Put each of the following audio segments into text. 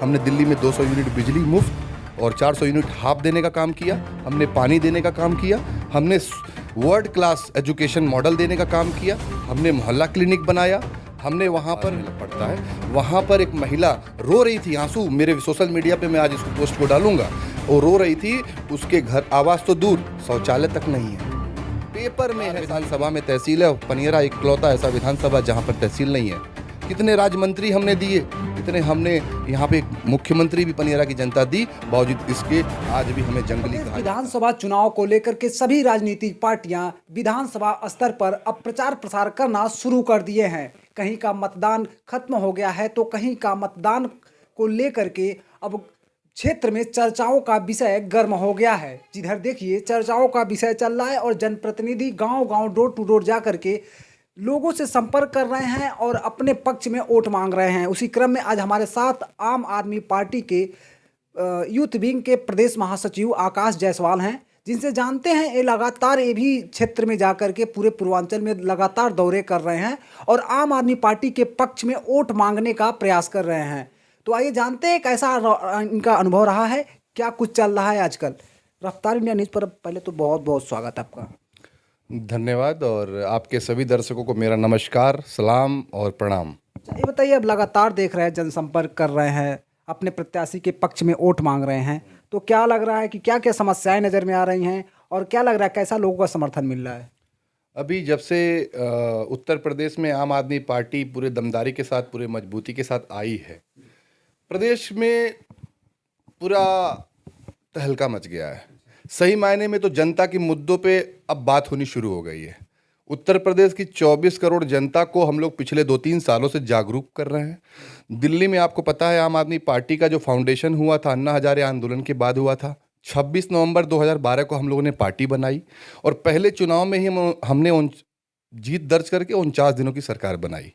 हमने दिल्ली में 200 यूनिट बिजली मुफ्त और 400 यूनिट हाफ देने का काम किया। हमने पानी देने का काम किया। हमने वर्ल्ड क्लास एजुकेशन मॉडल देने का काम किया। हमने मोहल्ला क्लिनिक बनाया। हमने वहाँ पर पड़ता है, वहाँ पर एक महिला रो रही थी, आंसू, मेरे सोशल मीडिया पे मैं आज इसको पोस्ट को डालूंगा, वो रो रही थी, उसके घर आवास तो दूर, शौचालय तक नहीं है। पेपर में है विधानसभा में तहसील है, पनियरा इकलौता ऐसा विधानसभा जहाँ पर तहसील नहीं है। कितने राज्य मंत्री हमने दिए, कितने हमने यहाँ पे मुख्यमंत्री भी पनियरा की जनता दी, बावजूद इसके आज भी हमें जंगली कहा। विधानसभा चुनाव को लेकर के सभी राजनीतिक पार्टियां विधानसभा स्तर पर अब प्रचार प्रसार करना शुरू कर दिए हैं। कहीं का मतदान खत्म हो गया है तो कहीं का मतदान को लेकर के अब क्षेत्र में चर्चाओं का विषय गर्म हो गया है। जिधर देखिए चर्चाओं का विषय चल रहा है और जनप्रतिनिधि गांव-गांव डोर टू डोर जा करके लोगों से संपर्क कर रहे हैं और अपने पक्ष में वोट मांग रहे हैं। उसी क्रम में आज हमारे साथ आम आदमी पार्टी के यूथ विंग के प्रदेश महासचिव आकाश जायसवाल हैं, जिनसे जानते हैं ये लगातार ये भी क्षेत्र में जाकर के पूरे पूर्वांचल में लगातार दौरे कर रहे हैं और आम आदमी पार्टी के पक्ष में वोट मांगने का प्रयास कर रहे हैं। तो आइए जानते हैं कैसा इनका अनुभव रहा है, क्या कुछ चल रहा है आजकल। रफ्तार इंडिया न्यूज़ पर पहले तो बहुत बहुत स्वागत आपका। धन्यवाद और आपके सभी दर्शकों को मेरा नमस्कार, सलाम और प्रणाम। ये बताइए, अब लगातार देख रहे हैं जनसंपर्क कर रहे हैं, अपने प्रत्याशी के पक्ष में वोट मांग रहे हैं, तो क्या लग रहा है कि क्या क्या समस्याएं नज़र में आ रही हैं और क्या लग रहा है कैसा लोगों का समर्थन मिल रहा है? अभी जब से उत्तर प्रदेश में आम आदमी पार्टी पूरे दमदारी के साथ, पूरे मजबूती के साथ आई है, प्रदेश में पूरा तहलका मच गया है। सही मायने में तो जनता के मुद्दों पे अब बात होनी शुरू हो गई है। उत्तर प्रदेश की 24 करोड़ जनता को हम लोग पिछले 2-3 सालों से जागरूक कर रहे हैं। दिल्ली में आपको पता है, आम आदमी पार्टी का जो फाउंडेशन हुआ था, अन्ना हजारे आंदोलन के बाद हुआ था। 26 नवंबर 2012 को हम लोगों ने पार्टी बनाई और पहले चुनाव में ही हमने जीत दर्ज करके 49 दिनों की सरकार बनाई।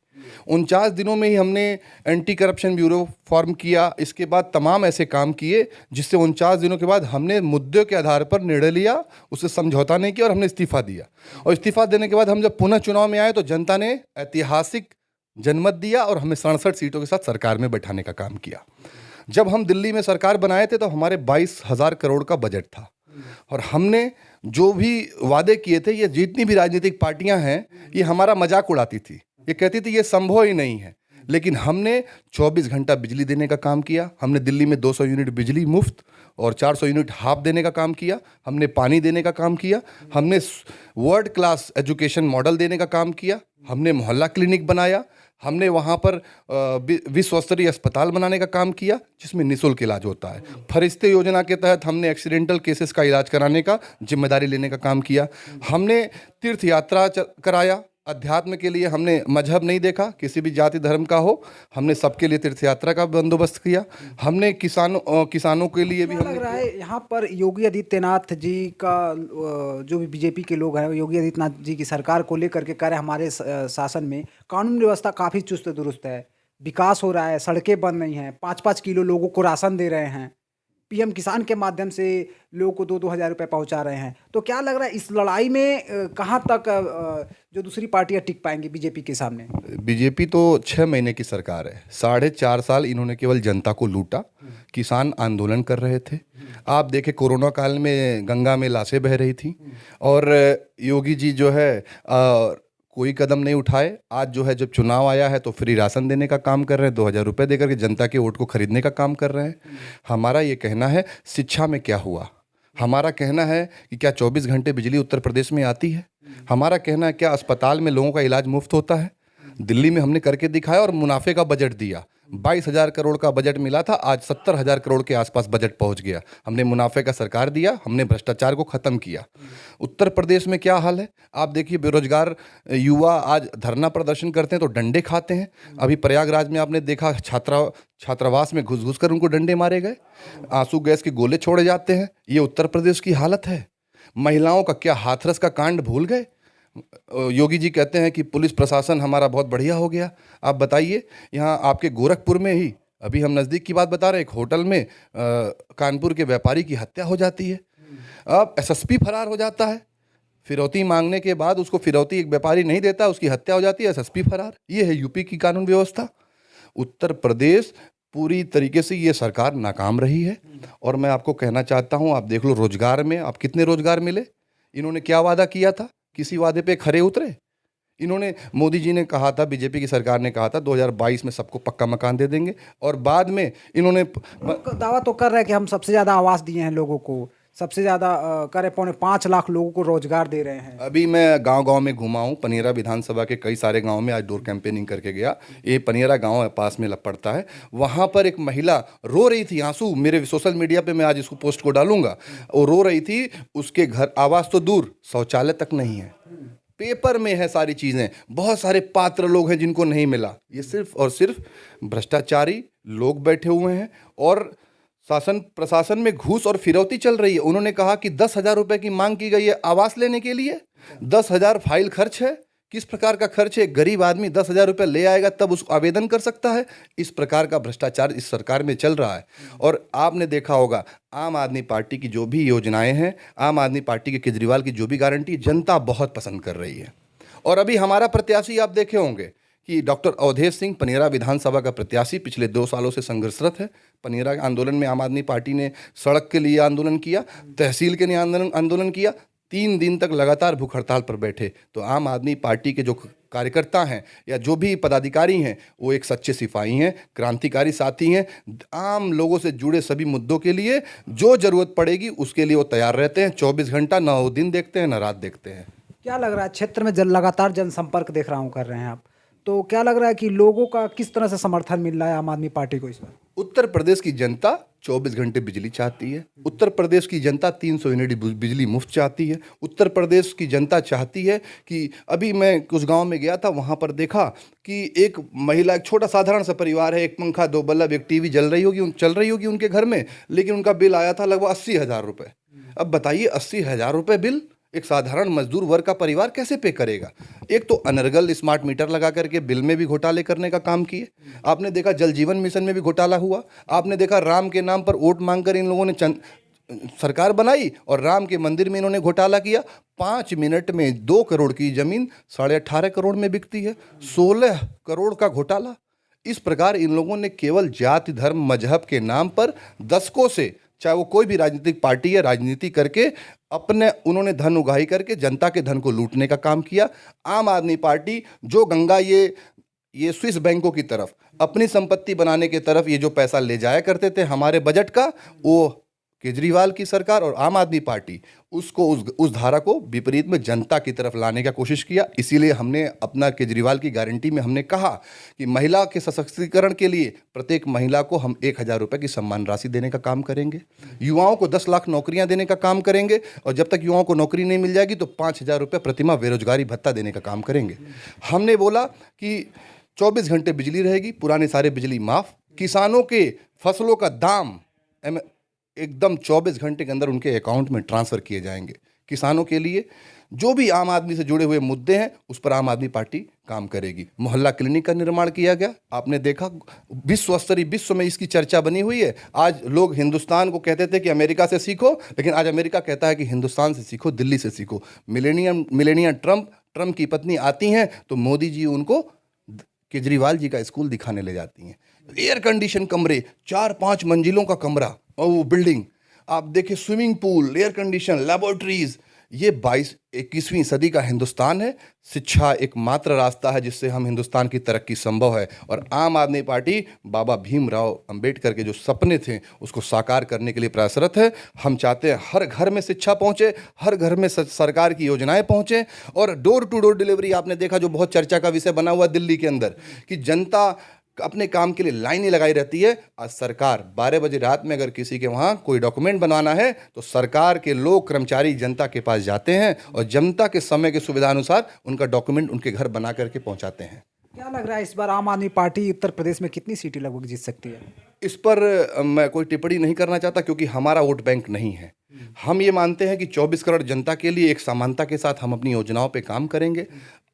49 दिनों में ही हमने एंटी करप्शन ब्यूरो फॉर्म किया। इसके बाद तमाम ऐसे काम किए जिससे 49 दिनों के बाद हमने मुद्दों के आधार पर निर्णय लिया, उससे समझौता नहीं किया और हमने इस्तीफा दिया। और इस्तीफा देने के बाद हम जब पुनः चुनाव में आए तो जनता ने ऐतिहासिक जनमत दिया और हमें 67 सीटों के साथ सरकार में बैठाने का काम किया। जब हम दिल्ली में सरकार बनाए थे तो हमारे 22,000 करोड़ का बजट था और हमने जो भी वादे किए थे, ये जितनी भी राजनीतिक पार्टियां हैं ये हमारा मजाक उड़ाती थी, ये कहती थी ये संभव ही नहीं है। लेकिन हमने 24 घंटा बिजली देने का काम किया। हमने दिल्ली में 200 यूनिट बिजली मुफ्त और 400 यूनिट हाफ देने का काम किया। हमने पानी देने का काम किया। हमने वर्ल्ड क्लास एजुकेशन मॉडल देने का काम किया। हमने मोहल्ला क्लिनिक बनाया। हमने वहाँ पर विश्व स्तरीय अस्पताल बनाने का काम किया जिसमें निःशुल्क इलाज होता है। फरिश्ते योजना के तहत हमने एक्सीडेंटल केसेस का इलाज कराने का जिम्मेदारी लेने का काम किया। हमने तीर्थ यात्रा कराया। अध्यात्म के लिए हमने मजहब नहीं देखा, किसी भी जाति धर्म का हो, हमने सबके लिए तीर्थ यात्रा का बंदोबस्त किया। हमने किसानों के लिए भी लग रहा है यहाँ पर योगी आदित्यनाथ जी का जो भी बीजेपी के लोग हैं, योगी आदित्यनाथ जी की सरकार को लेकर के कह रहे हमारे शासन में कानून व्यवस्था काफ़ी चुस्त दुरुस्त है, विकास हो रहा है, सड़कें बन रही हैं, 5-5 किलो लोगों को राशन दे रहे हैं, पीएम किसान के माध्यम से लोगों को 2-2 हज़ार रुपये पहुंचा रहे हैं। तो क्या लग रहा है इस लड़ाई में कहां तक जो दूसरी पार्टियां टिक पाएंगी बीजेपी के सामने? बीजेपी तो 6 महीने की सरकार है। 4.5 साल इन्होंने केवल जनता को लूटा। किसान आंदोलन कर रहे थे। आप देखें कोरोना काल में गंगा में लाशें बह रही थी और योगी जी जो है कोई कदम नहीं उठाए। आज जो है जब चुनाव आया है तो फ्री राशन देने का काम कर रहे हैं, 2,000 रुपये देकर के जनता के वोट को खरीदने का काम कर रहे हैं। हमारा ये कहना है, शिक्षा में क्या हुआ? हमारा कहना है कि क्या 24 घंटे बिजली उत्तर प्रदेश में आती है? हमारा कहना है क्या अस्पताल में लोगों का इलाज मुफ्त होता है? दिल्ली में हमने करके दिखाया और मुनाफे का बजट दिया। 22,000 करोड़ का बजट मिला था, आज 70,000 करोड़ के आसपास बजट पहुंच गया। हमने मुनाफे का सरकार दिया, हमने भ्रष्टाचार को खत्म किया। उत्तर प्रदेश में क्या हाल है आप देखिए, बेरोजगार युवा आज धरना प्रदर्शन करते हैं तो डंडे खाते हैं। अभी प्रयागराज में आपने देखा छात्रावास में घुस कर उनको डंडे मारे गए, आंसू गैस के गोले छोड़े जाते हैं। ये उत्तर प्रदेश की हालत है। महिलाओं का क्या हाथरस का कांड भूल गए? योगी जी कहते हैं कि पुलिस प्रशासन हमारा बहुत बढ़िया हो गया। आप बताइए, यहाँ आपके गोरखपुर में ही, अभी हम नज़दीक की बात बता रहे हैं, एक होटल में कानपुर के व्यापारी की हत्या हो जाती है। अब एसएसपी फरार हो जाता है, फिरौती मांगने के बाद उसको फिरौती एक व्यापारी नहीं देता, उसकी हत्या हो जाती है, एसएसपी फरार। ये है यूपी की कानून व्यवस्था। उत्तर प्रदेश पूरी तरीके से ये सरकार नाकाम रही है। और मैं आपको कहना चाहता हूँ, आप देख लो रोजगार में, आप कितने रोजगार मिले, इन्होंने क्या वादा किया था, किसी वादे पे खरे उतरे? इन्होंने, मोदी जी ने कहा था, बीजेपी की सरकार ने कहा था 2022 में सबको पक्का मकान दे देंगे, और बाद में इन्होंने दावा तो कर रहे हैं कि हम सबसे ज्यादा आवास दिए हैं लोगों को, सबसे ज्यादा करे 5.5 लाख लोगों को रोजगार दे रहे हैं। अभी मैं गांव-गांव में घुमा हूँ, पनियरा विधानसभा के कई सारे गांव में आज डोर कैंपेनिंग करके गया। ये पनियरा गांव है, पास में पड़ता है। वहाँ पर एक महिला रो रही थी, आंसू, मेरे सोशल मीडिया पे मैं आज इसको पोस्ट को डालूंगा, वो रो रही थी, उसके घर आवास तो दूर, शौचालय तक नहीं है, पेपर में है सारी चीज़ें, बहुत सारे पात्र लोग हैं जिनको नहीं मिला। ये सिर्फ और सिर्फ भ्रष्टाचारी लोग बैठे हुए हैं और शासन प्रशासन में घूस और फिरौती चल रही है। उन्होंने कहा कि 10,000 रुपये की मांग की गई है आवास लेने के लिए, 10,000 फाइल खर्च है। किस प्रकार का खर्च है? गरीब आदमी 10,000 रुपये ले आएगा तब उसको आवेदन कर सकता है। इस प्रकार का भ्रष्टाचार इस सरकार में चल रहा है। और आपने देखा होगा, आम आदमी पार्टी की जो भी योजनाएं हैं, आम आदमी पार्टी के केजरीवाल की जो भी गारंटी, जनता बहुत पसंद कर रही है। और अभी हमारा प्रत्याशी आप देखे होंगे कि डॉक्टर अवधेश सिंह, पनियरा विधानसभा का प्रत्याशी, पिछले 2 सालों से संघर्षरत है। पनियरा आंदोलन में आम आदमी पार्टी ने सड़क के लिए आंदोलन किया, तहसील के लिए आंदोलन किया, 3 दिन तक लगातार भूख हड़ताल पर बैठे। तो आम आदमी पार्टी के जो कार्यकर्ता हैं या जो भी पदाधिकारी हैं, वो एक सच्चे सिपाही हैं, क्रांतिकारी साथी हैं। आम लोगों से जुड़े सभी मुद्दों के लिए जो ज़रूरत पड़ेगी उसके लिए वो तैयार रहते हैं। 24 घंटा, न वो दिन देखते हैं न रात देखते हैं। क्या लग रहा है, क्षेत्र में लगातार जनसंपर्क देख रहा हूँ कर रहे हैं आप, तो क्या लग रहा है कि लोगों का किस तरह से समर्थन मिल रहा है आम आदमी पार्टी को इस बार? उत्तर प्रदेश की जनता 24 घंटे बिजली चाहती है। उत्तर प्रदेश की जनता 300 यूनिट बिजली मुफ्त चाहती है। उत्तर प्रदेश की जनता चाहती है कि, अभी मैं कुछ गांव में गया था, वहां पर देखा कि एक महिला, एक छोटा साधारण सा परिवार है, एक पंखा, 2 बल्ब, एक टीवी चल रही होगी उनके घर में, लेकिन उनका बिल आया था लगभग 80,000 रुपये। अब बताइए, 80,000 रुपये बिल एक साधारण मजदूर वर्ग का परिवार कैसे पे करेगा? एक तो अनर्गल स्मार्ट मीटर लगा करके बिल में भी घोटाले करने का काम किए। आपने देखा जल जीवन मिशन में भी घोटाला हुआ। आपने देखा राम के नाम पर वोट मांगकर इन लोगों ने सरकार बनाई और राम के मंदिर में इन्होंने घोटाला किया। 5 मिनट में 2 करोड़ की जमीन 18.5 करोड़ में बिकती है। 16 करोड़ का घोटाला। इस प्रकार इन लोगों ने केवल जाति, धर्म, मजहब के नाम पर दशकों से, चाहे वो कोई भी राजनीतिक पार्टी है, राजनीति करके अपने उन्होंने धन उगाही करके जनता के धन को लूटने का काम किया। आम आदमी पार्टी जो गंगा ये स्विस बैंकों की तरफ, अपनी संपत्ति बनाने की तरफ ये जो पैसा ले जाया करते थे हमारे बजट का, वो केजरीवाल की सरकार और आम आदमी पार्टी उसको उस धारा को विपरीत में जनता की तरफ लाने का कोशिश किया। इसीलिए हमने अपना केजरीवाल की गारंटी में हमने कहा कि महिला के सशक्तिकरण के लिए प्रत्येक महिला को हम 1,000 रुपये की सम्मान राशि देने का काम करेंगे। युवाओं को 10 लाख नौकरियां देने का काम करेंगे, और जब तक युवाओं को नौकरी नहीं मिल जाएगी तो 5,000 रुपये प्रतिमाह बेरोजगारी भत्ता देने का काम करेंगे। हमने बोला कि 24 घंटे बिजली रहेगी, पुराने सारे बिजली माफ़, किसानों के फसलों का दाम एकदम 24 घंटे के अंदर उनके अकाउंट में ट्रांसफ़र किए जाएंगे। किसानों के लिए जो भी आम आदमी से जुड़े हुए मुद्दे हैं उस पर आम आदमी पार्टी काम करेगी। मोहल्ला क्लिनिक का निर्माण किया गया। आपने देखा विश्व में इसकी चर्चा बनी हुई है। आज लोग हिंदुस्तान को कहते थे कि अमेरिका से सीखो, लेकिन आज अमेरिका कहता है कि हिंदुस्तान से सीखो, दिल्ली से सीखो। मिलेनिया ट्रम्प की पत्नी आती हैं तो मोदी जी उनको केजरीवाल जी का स्कूल दिखाने ले जाती हैं। एयर कंडीशन कमरे, 4-5 मंजिलों का कमरा और वो बिल्डिंग, आप देखिए swimming pool, air condition, laboratories. ये 21वीं सदी का हिंदुस्तान है। शिक्षा एकमात्र रास्ता है जिससे हम हिंदुस्तान की तरक्की संभव है। और आम आदमी पार्टी बाबा भीमराव अंबेडकर के जो सपने थे उसको साकार करने के लिए प्रयासरत है। हम चाहते हैं हर घर में शिक्षा पहुंचे, हर घर में सरकार की योजनाएं पहुंचे, और डोर टू डोर डिलीवरी आपने देखा जो बहुत चर्चा का विषय बना हुआ दिल्ली के अंदर, कि जनता अपने काम के लिए लाइनें लगाई रहती है। आज सरकार 12 बजे रात में अगर किसी के वहाँ कोई डॉक्यूमेंट बनवाना है तो सरकार के लोग, कर्मचारी जनता के पास जाते हैं और जनता के समय के सुविधा अनुसार उनका डॉक्यूमेंट उनके घर बना करके पहुँचाते हैं। क्या लग रहा है इस बार आम आदमी पार्टी उत्तर प्रदेश में कितनी सीटें लगभग जीत सकती है? इस पर मैं कोई टिप्पणी नहीं करना चाहता, क्योंकि हमारा वोट बैंक नहीं है। हम ये मानते हैं कि 24 करोड़ जनता के लिए एक समानता के साथ हम अपनी योजनाओं पे काम करेंगे,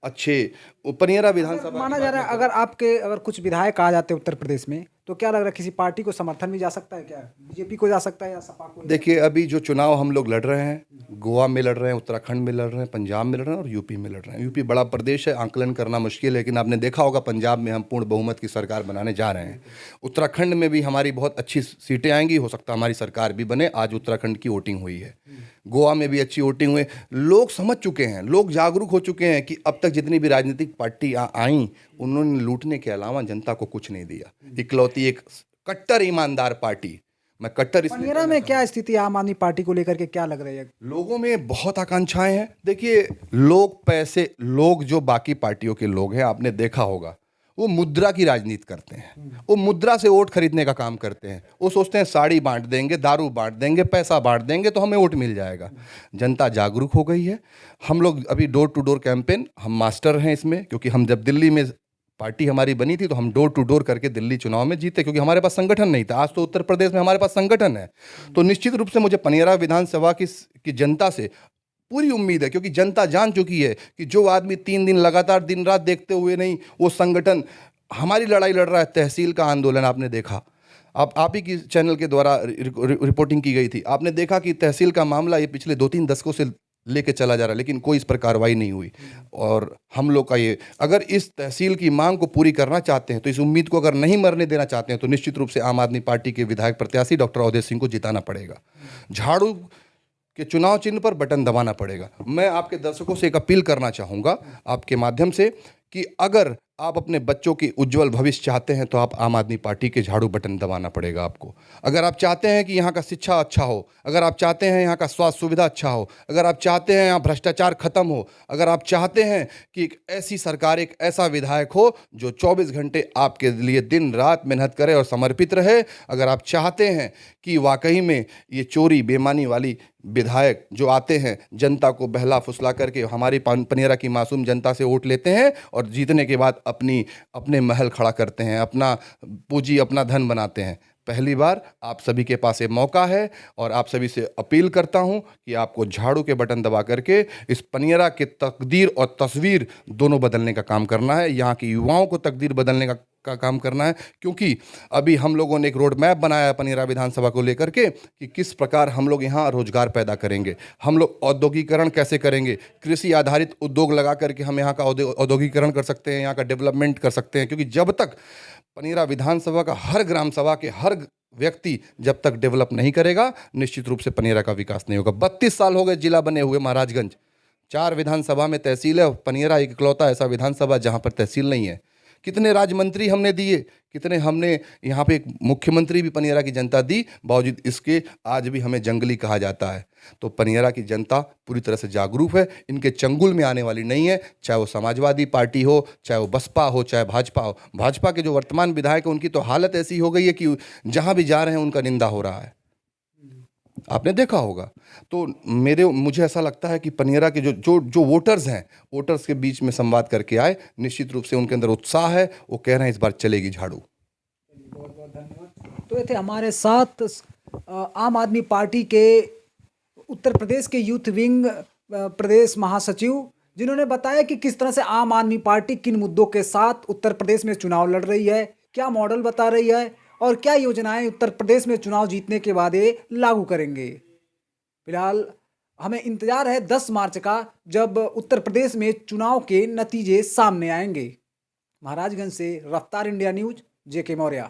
अच्छे पनियरा विधानसभा माना की जा बात रहा है, मैं अगर कुछ विधायक आ जाते उत्तर प्रदेश में तो क्या लग रहा है किसी पार्टी को समर्थन भी जा सकता है, क्या बीजेपी को जा सकता है या सपा को? देखिए, अभी जो चुनाव हम लोग लड़ रहे हैं, गोवा में लड़ रहे हैं, उत्तराखंड में लड़ रहे हैं, पंजाब में लड़ रहे हैं और यूपी में लड़ रहे हैं। यूपी बड़ा प्रदेश है, आंकलन करना मुश्किल है, लेकिन आपने देखा होगा पंजाब में हम पूर्ण बहुमत की सरकार बनाने जा रहे हैं। उत्तराखंड में भी हमारी बहुत अच्छी सीटें आएंगी, हो सकता है हमारी सरकार भी बने। आज उत्तराखंड की वोटिंग हुई है, गोवा में भी अच्छी वोटिंग हुई। लोग समझ चुके हैं, लोग जागरूक हो चुके हैं कि अब तक जितनी भी राजनीतिक पार्टी आई, उन्होंने लूटने के अलावा जनता को कुछ नहीं दिया। इकलौती एक कट्टर ईमानदार पार्टी, मैं कट्टर इसलिए पनियरा में क्या स्थिति है आम आदमी पार्टी को लेकर के, क्या लग रही है? लोगों में बहुत आकांक्षाएं हैं। देखिए, लोग जो बाकी पार्टियों के लोग हैं, आपने देखा होगा, वो मुद्रा की राजनीति करते हैं। वो मुद्रा से वोट खरीदने का काम करते हैं। वो सोचते हैं साड़ी बांट देंगे, दारू बांट देंगे, पैसा बांट देंगे तो हमें वोट मिल जाएगा। जनता जागरूक हो गई है। हम लोग अभी डोर टू डोर कैंपेन, हम मास्टर हैं इसमें, क्योंकि हम जब दिल्ली में पार्टी हमारी बनी थी तो हम डोर टू डोर करके दिल्ली चुनाव में जीते, क्योंकि हमारे पास संगठन नहीं था। आज तो उत्तर प्रदेश में हमारे पास संगठन है। तो निश्चित रूप से मुझे पनियरा विधानसभा की जनता से पूरी उम्मीद है, क्योंकि जनता जान चुकी है कि जो आदमी 3 दिन लगातार दिन रात देखते हुए नहीं, वो संगठन हमारी लड़ाई लड़ रहा है। तहसील का आंदोलन आपने देखा, आप ही की चैनल के द्वारा रिपोर्टिंग की गई थी। आपने देखा कि तहसील का मामला ये पिछले 2-3 दशकों से लेके चला जा रहा है, लेकिन कोई इस पर कार्रवाई नहीं हुई। और हम लोग का ये, अगर इस तहसील की मांग को पूरी करना चाहते हैं, तो इस उम्मीद को अगर नहीं मरने देना चाहते हैं, तो निश्चित रूप से आम आदमी पार्टी के विधायक प्रत्याशी डॉक्टर अवधेश सिंह को जिताना पड़ेगा। झाड़ू के चुनाव चिन्ह पर बटन दबाना पड़ेगा। मैं आपके दर्शकों से एक अपील करना चाहूँगा आपके माध्यम से कि अगर आप अपने बच्चों की उज्जवल भविष्य चाहते हैं तो आप आम आदमी पार्टी के झाड़ू बटन दबाना पड़ेगा आपको। अगर आप चाहते हैं कि यहाँ का शिक्षा अच्छा हो, अगर आप चाहते हैं यहाँ का स्वास्थ्य सुविधा अच्छा हो, अगर आप चाहते हैं यहाँ भ्रष्टाचार खत्म हो, अगर आप चाहते हैं कि एक ऐसी सरकार, एक ऐसा विधायक हो जो 24 घंटे आपके लिए दिन रात मेहनत करे और समर्पित रहे, अगर आप चाहते हैं कि वाकई में ये चोरी बेईमानी वाली विधायक जो आते हैं जनता को बहला फुसला करके हमारी पनियरा की मासूम जनता से वोट लेते हैं और जीतने के बाद अपने महल खड़ा करते हैं, अपना पूंजी अपना धन बनाते हैं, पहली बार आप सभी के पास ये मौका है। और आप सभी से अपील करता हूं कि आपको झाड़ू के बटन दबा करके इस पनियरा के तकदीर और तस्वीर दोनों बदलने का काम करना है। यहाँ के युवाओं को तकदीर बदलने का काम करना है, क्योंकि अभी हम लोगों ने एक रोड मैप बनाया है पनियरा विधानसभा को लेकर के कि किस प्रकार हम लोग यहाँ रोजगार पैदा करेंगे, हम लोग औद्योगिकरण कैसे करेंगे, कृषि आधारित उद्योग लगा करके हम यहाँ का औद्योगिकरण कर सकते हैं, यहाँ का डेवलपमेंट कर सकते हैं। क्योंकि जब तक पनियरा विधानसभा का हर ग्राम सभा के हर व्यक्ति जब तक डेवलप नहीं करेगा, निश्चित रूप से पनियरा का विकास नहीं होगा। 32 साल हो गए जिला बने हुए महाराजगंज, 4 विधानसभा में तहसील है, पनियरा एक इकलौता ऐसा विधानसभा जहाँ पर तहसील नहीं है। कितने राज्य हमने दिए, कितने हमने यहाँ पे एक मुख्यमंत्री भी पनियरा की जनता दी, बावजूद इसके आज भी हमें जंगली कहा जाता है। तो पनियरा की जनता पूरी तरह से जागरूक है, इनके चंगुल में आने वाली नहीं है, चाहे वो समाजवादी पार्टी हो, चाहे वो बसपा हो, चाहे भाजपा हो। भाजपा के जो वर्तमान विधायक हैं उनकी तो हालत ऐसी हो गई है कि जहाँ भी जा रहे हैं उनका निंदा हो रहा है, आपने देखा होगा। तो मुझे ऐसा लगता है कि पनियरा के जो वोटर्स हैं, वोटर्स के बीच में संवाद करके आए, निश्चित रूप से उनके अंदर उत्साह है, वो कह रहे हैं इस बार चलेगी झाड़ू। बहुत बहुत धन्यवाद। तो ये थे हमारे साथ आम आदमी पार्टी के उत्तर प्रदेश के यूथ विंग प्रदेश महासचिव, जिन्होंने बताया कि किस तरह से आम आदमी पार्टी किन मुद्दों के साथ उत्तर प्रदेश में चुनाव लड़ रही है, क्या मॉडल बता रही है और क्या योजनाएं उत्तर प्रदेश में चुनाव जीतने के बाद ये लागू करेंगे। फिलहाल हमें इंतजार है 10 मार्च का, जब उत्तर प्रदेश में चुनाव के नतीजे सामने आएंगे। महाराजगंज से रफ्तार इंडिया न्यूज, जेके मौर्य।